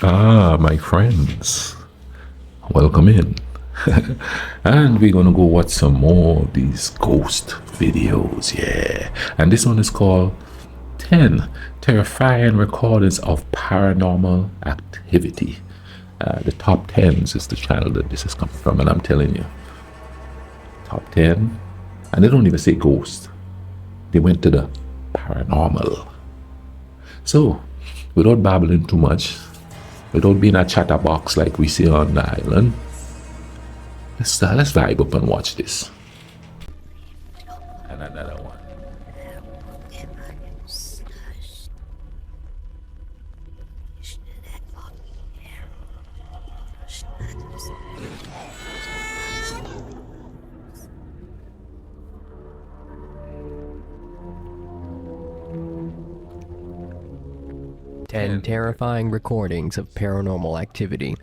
Ah, my friends, welcome in. And we're gonna go watch some more of these ghost videos, yeah. And this one is called 10 Terrifying Recordings of Paranormal Activity. The top tens is the channel that this is coming from, and I'm telling you, top 10. And they don't even say ghost, they went to the paranormal. So, without babbling too much, without being a chatterbox like we see on the island, let's vibe up and watch this. And another one. 10 10. terrifying recordings of paranormal activity.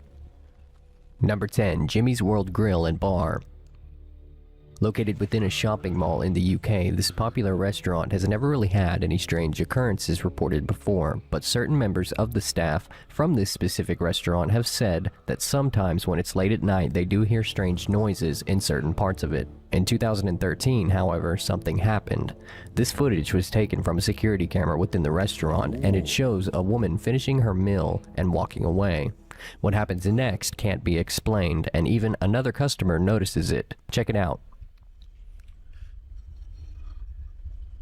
Number 10, Jimmy's World Grill and Bar. Located within a shopping mall in the UK, this popular restaurant has never really had any strange occurrences reported before, but certain members of the staff from this specific restaurant have said that sometimes when it's late at night they do hear strange noises in certain parts of it. In 2013, however, something happened. This footage was taken from a security camera within the restaurant, and it shows a woman finishing her meal and walking away. What happens next can't be explained, and even another customer notices it. Check it out.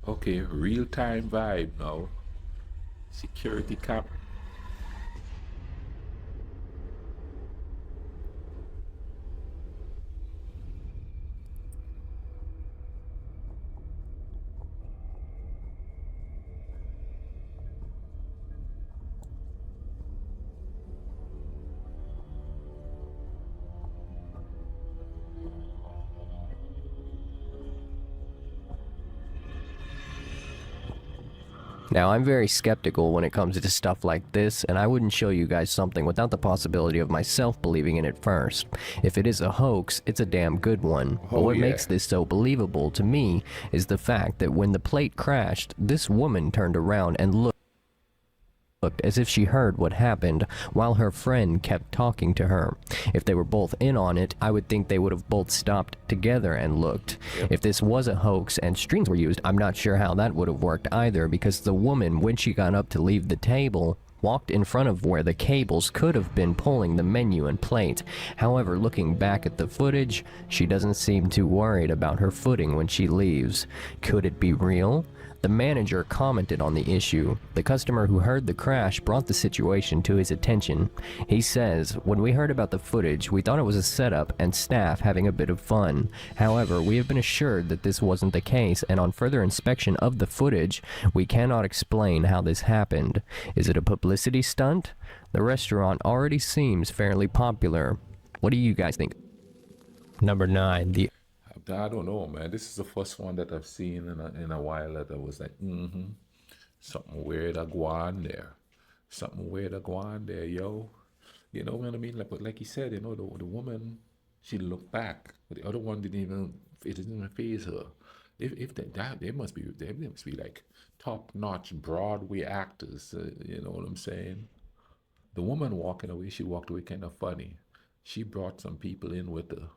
Okay, real time vibe now. Security cap. Now, I'm very skeptical when it comes to stuff like this, and I wouldn't show you guys something without the possibility of myself believing in it first. If it is a hoax, it's a damn good one. But Oh what yeah. makes this so believable to me is the fact that when the plate crashed, this woman turned around and looked as if she heard what happened, while her friend kept talking to her. If they were both in on it, I would think they would have both stopped together and looked. Yep. If this was a hoax and strings were used, I'm not sure how that would have worked either, because the woman, when she got up to leave the table, walked in front of where the cables could have been pulling the menu and plate. However, looking back at the footage, she doesn't seem too worried about her footing when she leaves. Could it be real? The manager commented on the issue. The customer who heard the crash brought the situation to his attention. He says, "When we heard about the footage, we thought it was a setup and staff having a bit of fun. However, we have been assured that this wasn't the case, and on further inspection of the footage, we cannot explain how this happened. Is it a publicity stunt? The restaurant already seems fairly popular. What do you guys think?" Number 9. The I don't know, man. This is the first one that I've seen in a while that I was like, something weird a go on there. Something weird a go on there, yo. You know what I mean? Like, but like you said, the woman, she looked back, but the other one it didn't even phase her. If they must be like top-notch Broadway actors. You know what I'm saying? The woman walking away, she walked away kind of funny. She brought some people in with her,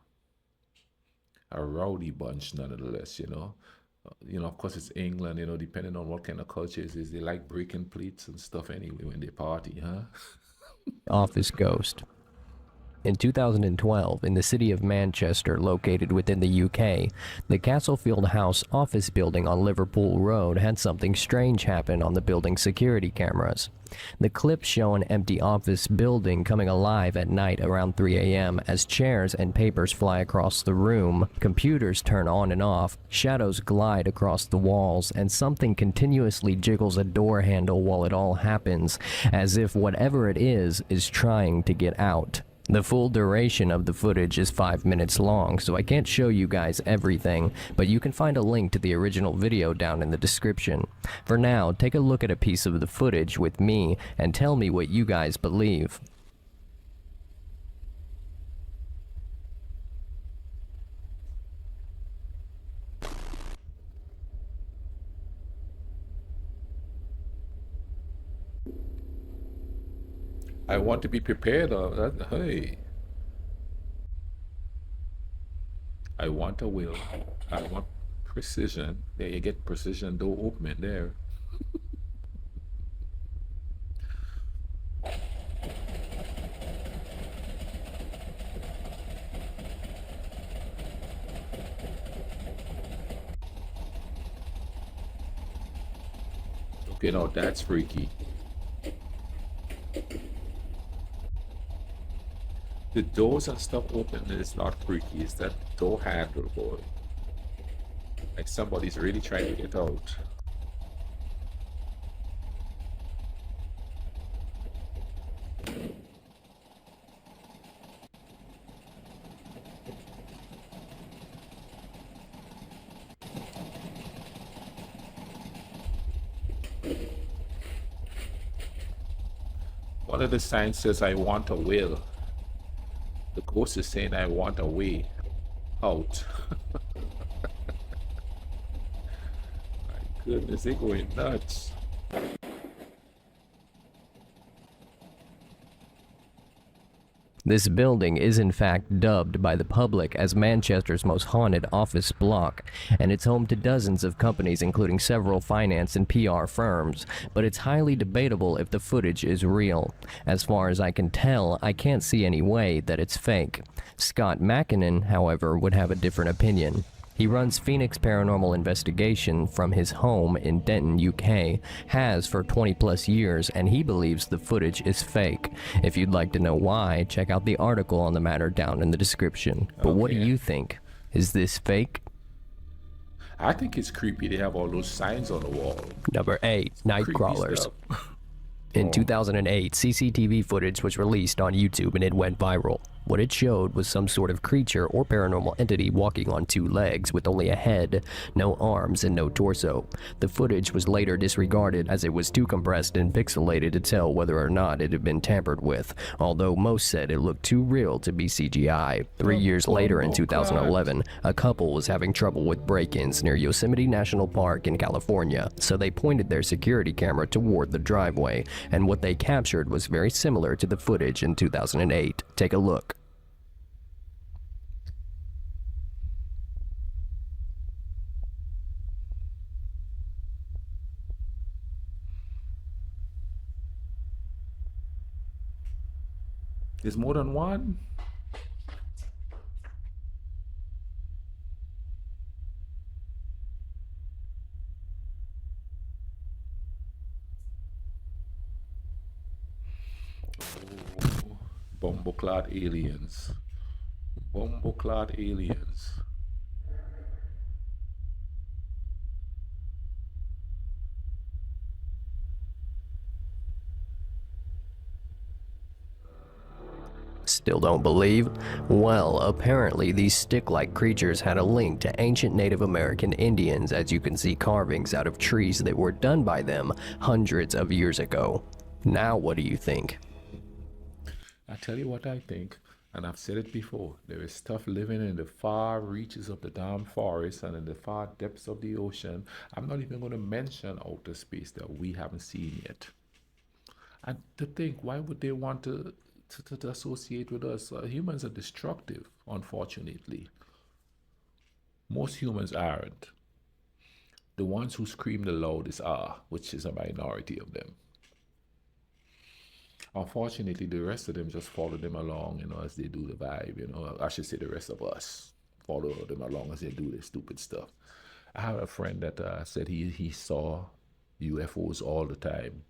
a rowdy bunch nonetheless, you know. Of course it's England, depending on what kind of culture it is, they like breaking plates and stuff anyway when they party, huh? Office Ghost. In 2012, in the city of Manchester, located within the UK, the Castlefield House office building on Liverpool Road had something strange happen on the building's security cameras. The clips show an empty office building coming alive at night around 3 a.m. as chairs and papers fly across the room, computers turn on and off, shadows glide across the walls, and something continuously jiggles a door handle while it all happens, as if whatever it is trying to get out. The full duration of the footage is 5 minutes long, so I can't show you guys everything, but you can find a link to the original video down in the description. For now, take a look at a piece of the footage with me and tell me what you guys believe. I want to be prepared. Hey, I want a will. I want precision. There you get precision door opening there. Okay, now that's freaky. The doors and stuff open is not freaky. It's that door handle, boy. Like somebody's really trying to get out. One of the signs says, I want a will. The ghost is saying, I want a way out. My goodness, they're going nuts. This building is in fact dubbed by the public as Manchester's most haunted office block, and it's home to dozens of companies including several finance and PR firms, but it's highly debatable if the footage is real. As far as I can tell, I can't see any way that it's fake. Scott McKinnon, however, would have a different opinion. He runs Phoenix Paranormal Investigation from his home in Denton, UK, has for 20 plus years, and he believes the footage is fake. If you'd like to know why, check out the article on the matter down in the description. But what do Okay. you think? Is this fake? I think it's creepy. They have all those signs on the wall. Number 8, Night Creepy Crawlers. stuff. In Oh. 2008, CCTV footage was released on YouTube and it went viral. What it showed was some sort of creature or paranormal entity walking on two legs with only a head, no arms, and no torso. The footage was later disregarded as it was too compressed and pixelated to tell whether or not it had been tampered with, although most said it looked too real to be CGI. 3 years later, in 2011, a couple was having trouble with break-ins near Yosemite National Park in California, so they pointed their security camera toward the driveway, and what they captured was very similar to the footage in 2008. Take a look. There's more than one? Oh, Bumbleclad aliens. Bumbleclad aliens. Still don't believe? Well, apparently these stick-like creatures had a link to ancient Native American Indians, as you can see carvings out of trees that were done by them hundreds of years ago. Now what do you think? I tell you what I think, and I've said it before. There is stuff living in the far reaches of the damn forest and in the far depths of the ocean. I'm not even going to mention outer space that we haven't seen yet. And to think, why would they want to associate with us? Humans are destructive, unfortunately. Most humans aren't. The ones who scream the loudest are, which is a minority of them. Unfortunately, the rest of them just follow them along, as they do the vibe, I should say the rest of us follow them along as they do their stupid stuff. I have a friend that said he saw UFOs all the time,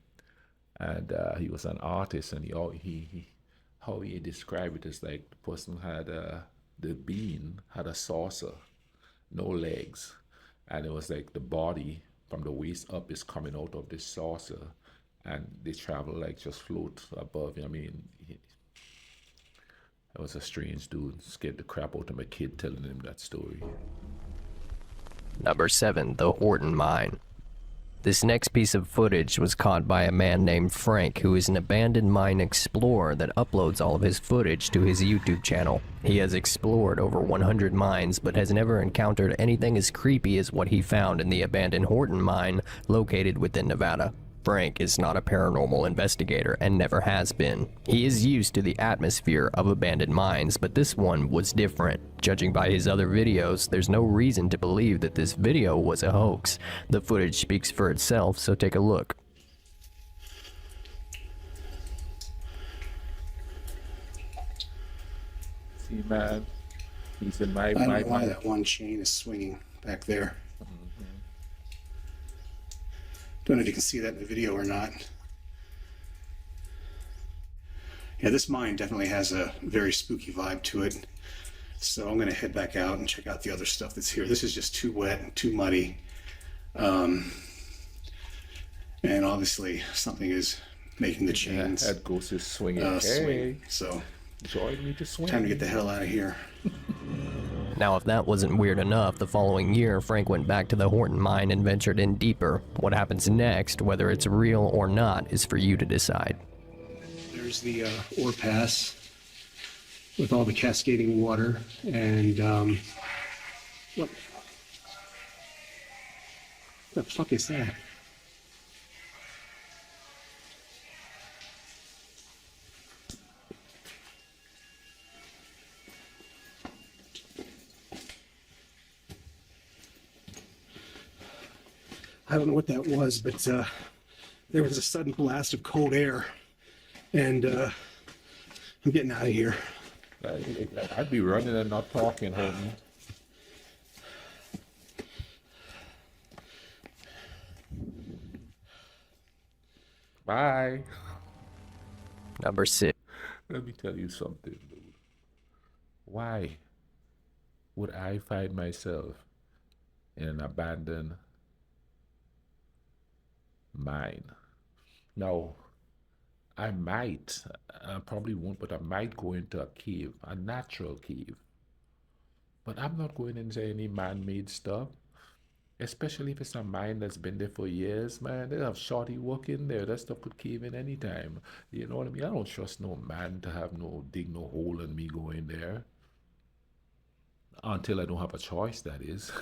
and he was an artist, and he how he described it is like the person had the being had a saucer, no legs, and it was like the body from the waist up is coming out of this saucer, and they travel like just float above. I mean, it was a strange dude. Scared the crap out of my kid telling him that story. Number 7, the Horton Mine. This next piece of footage was caught by a man named Frank, who is an abandoned mine explorer that uploads all of his footage to his YouTube channel. He has explored over 100 mines, but has never encountered anything as creepy as what he found in the abandoned Horton Mine located within Nevada. Frank is not a paranormal investigator and never has been. He is used to the atmosphere of abandoned mines, but this one was different. Judging by his other videos, there's no reason to believe that this video was a hoax. The footage speaks for itself, so take a look. See, man, he's in my I don't know why that one chain is swinging back there. Don't know if you can see that in the video or not. Yeah, this mine definitely has a very spooky vibe to it. So I'm going to head back out and check out the other stuff that's here. This is just too wet and too muddy. And obviously something is making the chains that ghost is swinging. swing. So join me to swing. time to get the hell out of here. Now, if that wasn't weird enough, the following year, Frank went back to the Horton mine and ventured in deeper. What happens next, whether it's real or not, is for you to decide. There's the ore pass with all the cascading water, and what the fuck is that? I don't know what that was, but there was a sudden blast of cold air, and I'm getting out of here. I'd be running and not talking, homie. Bye. Number 6. Let me tell you something, dude. Why would I find myself in an abandoned mine? No, I might. I probably won't, but I might go into a cave, a natural cave. But I'm not going into any man-made stuff. Especially if it's a mine that's been there for years, man. They have shorty work in there. That stuff could cave in anytime. You know what I mean? I don't trust no man to have no dig no hole in me going there. Until I don't have a choice, that is.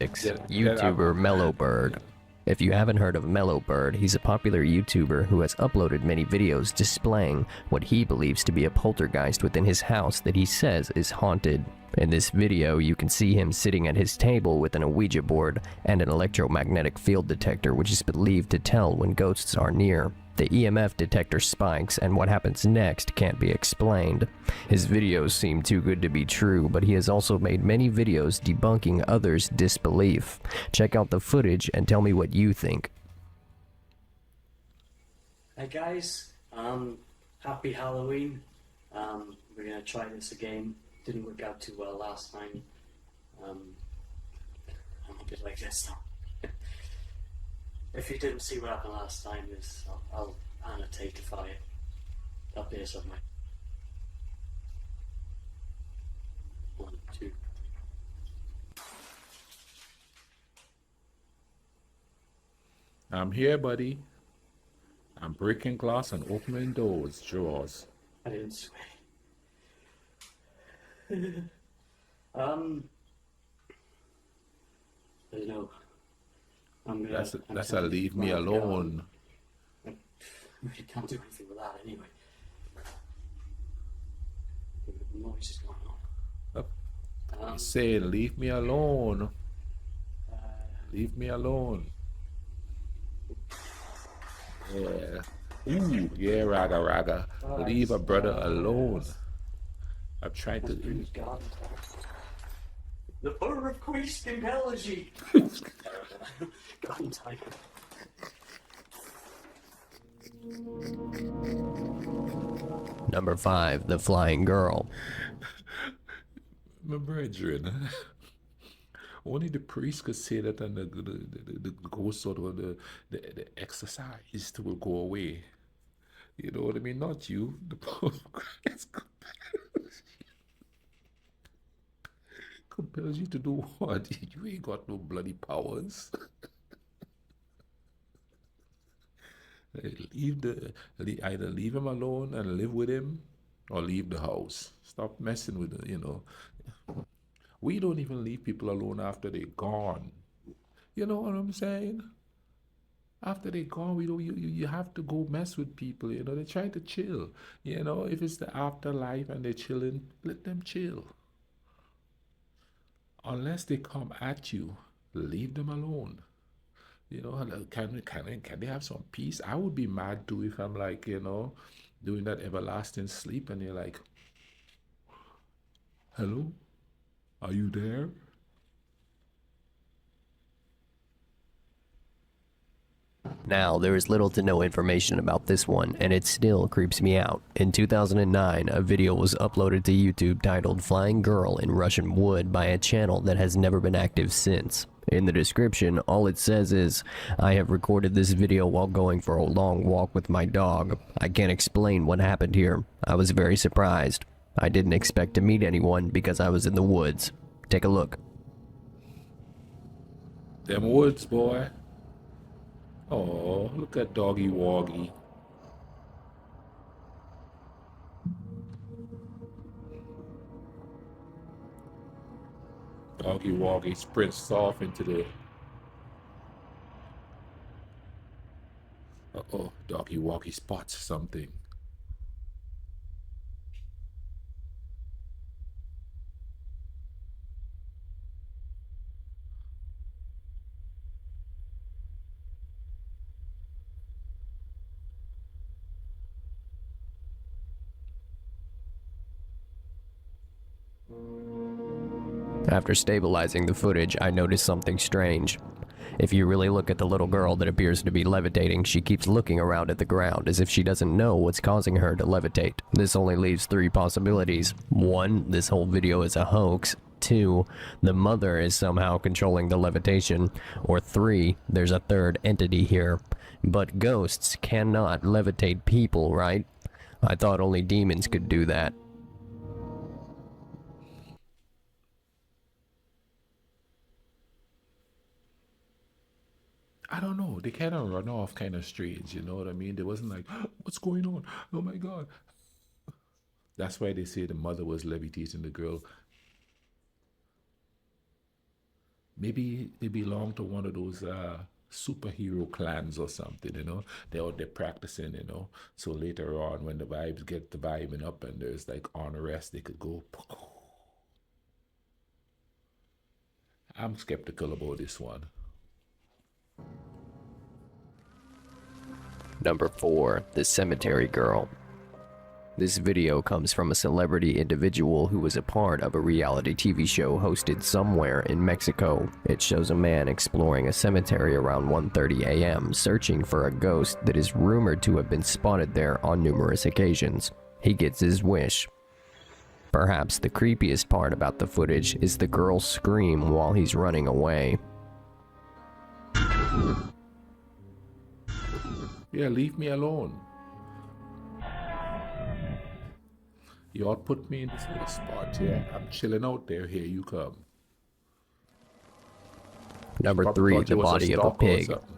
YouTuber Mellowbird. If you haven't heard of Mellowbird, he's a popular YouTuber who has uploaded many videos displaying what he believes to be a poltergeist within his house that he says is haunted. In this video, you can see him sitting at his table with an Ouija board and an electromagnetic field detector, which is believed to tell when ghosts are near. The EMF detector spikes, and what happens next can't be explained. His videos seem too good to be true, but he has also made many videos debunking others' disbelief. Check out the footage and tell me what you think. Hey guys, happy Halloween. We're gonna try this again. Didn't work out too well last time. I'm a bit like this now. If you didn't see what happened last time, I'll annotatify it up here somewhere. 1, 2. I'm here, buddy. I'm breaking glass and opening doors, drawers. I didn't swear. I don't know. That's a leave me alone. I really can't do anything with that anyway. The noise is going on. He's saying, leave me alone. Leave me alone. Yeah. Ooh, yeah, raga raga. Leave a brother alone. I'm trying to. The power of Christ compels you. Garden time. Number 5, The Flying Girl. My brethren, only the priest could say that, and the ghost or the exorcised will go away. You know what I mean? Not you. The power of Christ compels you to do what? You ain't got no bloody powers. Either leave him alone and live with him, or leave the house. Stop messing with it, you know. We don't even leave people alone after they're gone. You know what I'm saying? After they gone, we don't, you have to go mess with people, you know. They try to chill. You know, if it's the afterlife and they're chilling, let them chill. Unless they come at you, leave them alone. You know, can they have some peace? I would be mad too if I'm like, you know, doing that everlasting sleep and you're like, hello, are you there? Now, there is little to no information about this one, and it still creeps me out. In 2009, a video was uploaded to YouTube titled Flying Girl in Russian Wood by a channel that has never been active since. In the description, all it says is, I have recorded this video while going for a long walk with my dog. I can't explain what happened here. I was very surprised. I didn't expect to meet anyone because I was in the woods. Take a look. Them woods, boy. Oh, look at doggy woggy. Doggy woggy sprints off into the. Uh-oh, doggy woggy spots something. After stabilizing the footage, I noticed something strange. If you really look at the little girl that appears to be levitating, she keeps looking around at the ground as if she doesn't know what's causing her to levitate. This only leaves three possibilities. 1, this whole video is a hoax. 2, the mother is somehow controlling the levitation. Or 3, there's a third entity here. But ghosts cannot levitate people, right? I thought only demons could do that. I don't know. They kind of run off kind of strange, you know what I mean? They wasn't like, what's going on? Oh my God. That's why they say the mother was levitating the girl. Maybe they belong to one of those superhero clans or something, you know? They're out there practicing, you know? So later on, when the vibes get the vibing up and there's like unrest, they could go. I'm skeptical about this one. Number 4, the cemetery girl. This video comes from a celebrity individual who was a part of a reality TV show hosted somewhere in Mexico. It shows a man exploring a cemetery around 1:30 a.m., searching for a ghost that is rumored to have been spotted there on numerous occasions. He gets his wish. Perhaps the creepiest part about the footage is the girl's scream while he's running away. Yeah, leave me alone. Y'all put me in this little spot here. I'm chilling out there. Here you come. Number Probably 3, thought the you was a body of a stalker or pig. something.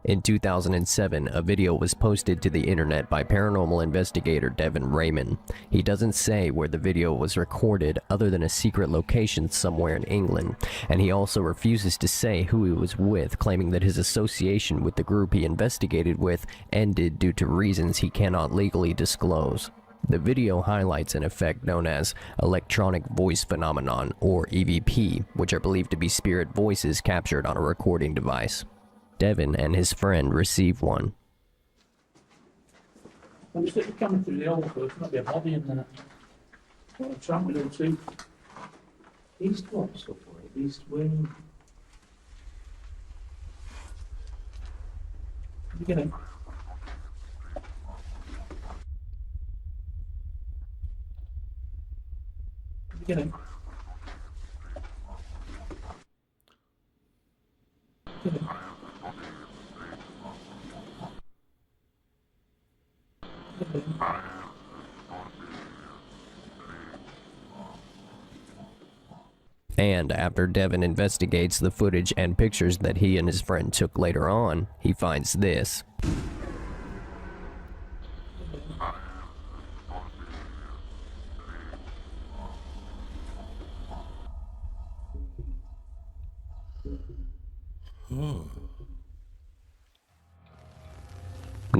In 2007, a video was posted to the internet by paranormal investigator Devin Raymond. He doesn't say where the video was recorded other than a secret location somewhere in England, and he also refuses to say who he was with, claiming that his association with the group he investigated with ended due to reasons he cannot legally disclose. The video highlights an effect known as electronic voice phenomenon, or EVP, which are believed to be spirit voices captured on a recording device. Devin and his friend receive one. Well, it's coming through the old book, might be a body in there. What a tramp with them too. East what stuff for it? East wind. Beginning. Beginning. Beginning. And after Devin investigates the footage and pictures that he and his friend took later on, he finds this.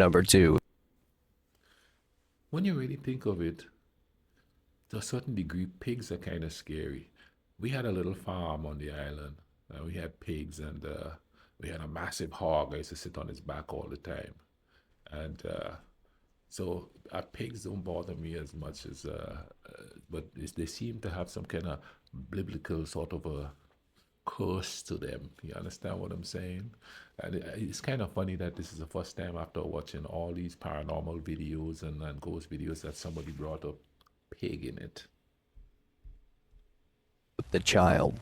number 2. When you really think of it, to a certain degree, pigs are kind of scary. We had a little farm on the island. We had pigs, and we had a massive hog. I used to sit on his back all the time. And so pigs don't bother me as much as, but they seem to have some kind of biblical sort of a curse to them. You understand what I'm saying? And it's kind of funny that this is the first time after watching all these paranormal videos and ghost videos that somebody brought up pig in it. The Child.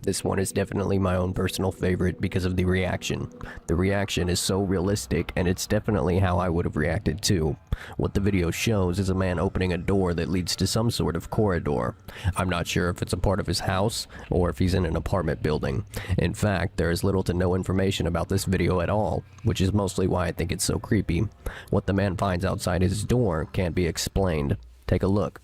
This one is definitely my own personal favorite because of the reaction. The reaction is so realistic, and it's definitely how I would have reacted too. What the video shows is a man opening a door that leads to some sort of corridor. I'm not sure if it's a part of his house, or if he's in an apartment building. In fact, there is little to no information about this video at all, which is mostly why I think it's so creepy. What the man finds outside his door can't be explained. Take a look.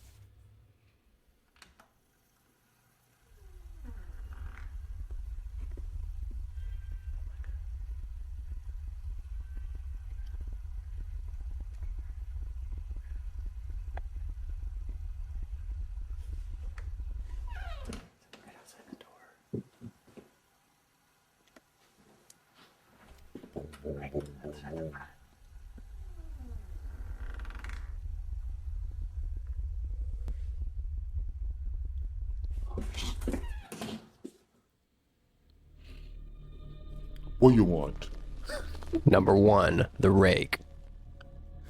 What you want? Number 1, the rake.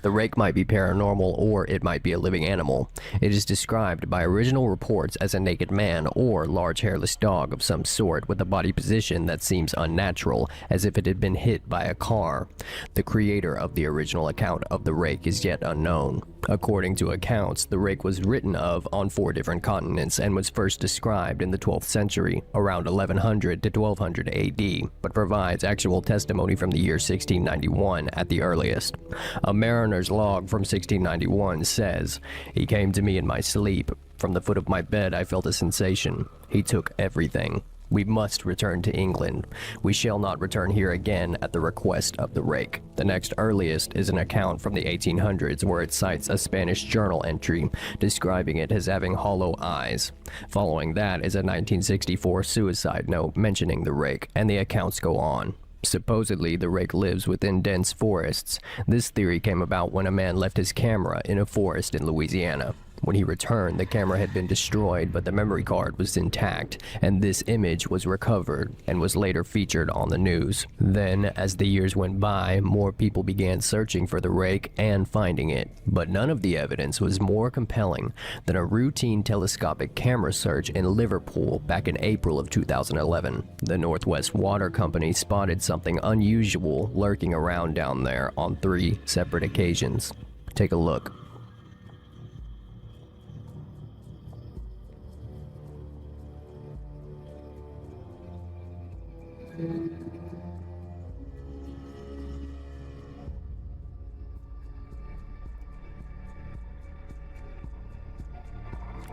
The rake might be paranormal, or it might be a living animal. It is described by original reports as a naked man or large hairless dog of some sort with a body position that seems unnatural, as if it had been hit by a car. The creator of the original account of the rake is yet unknown. According to accounts, the rake was written of on 4 different continents and was first described in the 12th century, around 1100 to 1200 AD, but provides actual testimony from the year 1691 at the earliest. A mariner's log from 1691 says, "He came to me in my sleep. From the foot of my bed I felt a sensation. He took everything. We must return to England. We shall not return here again at the request of the rake." The next earliest is an account from the 1800s where it cites a Spanish journal entry describing it as having hollow eyes. Following that is a 1964 suicide note mentioning the rake, and the accounts go on. Supposedly, the rake lives within dense forests. This theory came about when a man left his camera in a forest in Louisiana. When he returned, the camera had been destroyed, but the memory card was intact, and this image was recovered and was later featured on the news. Then, as the years went by, more people began searching for the rake and finding it, but none of the evidence was more compelling than a routine telescopic camera search in Liverpool back in April of 2011. The Northwest Water Company spotted something unusual lurking around down there on 3 separate occasions. Take a look.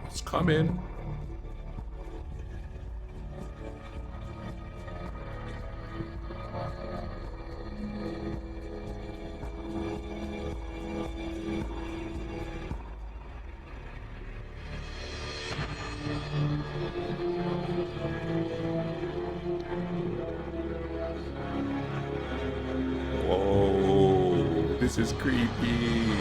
It's coming. Whoa, this is creepy.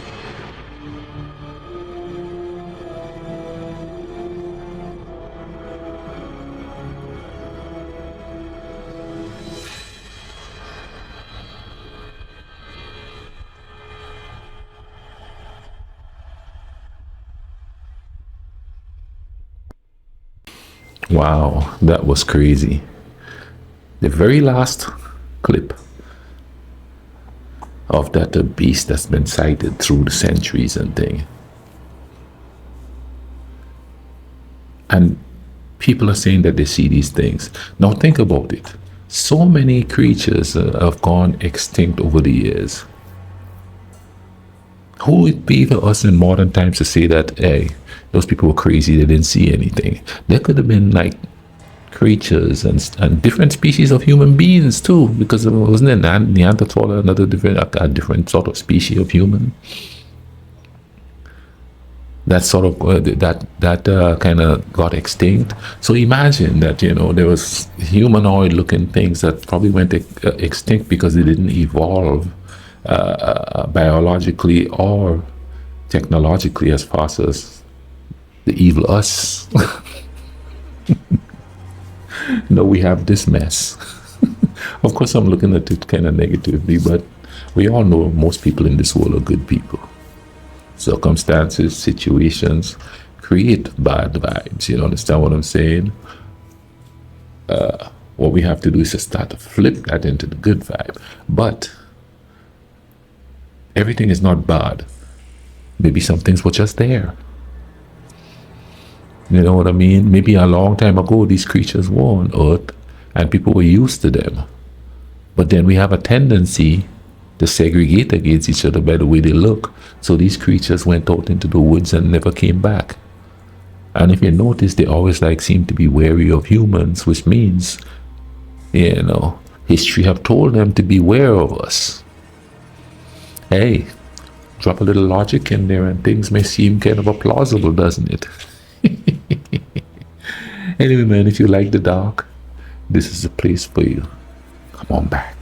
Wow, that was crazy. The very last clip of that beast that's been sighted through the centuries and thing. And people are saying that they see these things. Now think about it. So many creatures have gone extinct over the years. Who would it be for us in modern times to say that, hey, those people were crazy, they didn't see anything? There could have been like creatures and different species of human beings too, because it wasn't a Neanderthal another different a different sort of species of human that sort of kind of got extinct. So imagine that there was humanoid looking things that probably went extinct because they didn't evolve biologically or technologically as fast as the evil us. No, we have this mess. Of course, I'm looking at it kind of negatively, but we all know most people in this world are good people. Circumstances, situations create bad vibes. You understand what I'm saying? What we have to do is to start to flip that into the good vibe. But everything is not bad. Maybe some things were just there. You know what I mean? Maybe a long time ago, these creatures were on Earth and people were used to them. But then we have a tendency to segregate against each other by the way they look. So these creatures went out into the woods and never came back. And if you notice, they always seem to be wary of humans, which means, history have told them to beware of us. Hey, drop a little logic in there and things may seem kind of plausible, doesn't it? Anyway, man, if you like the dark, this is the place for you. Come on back.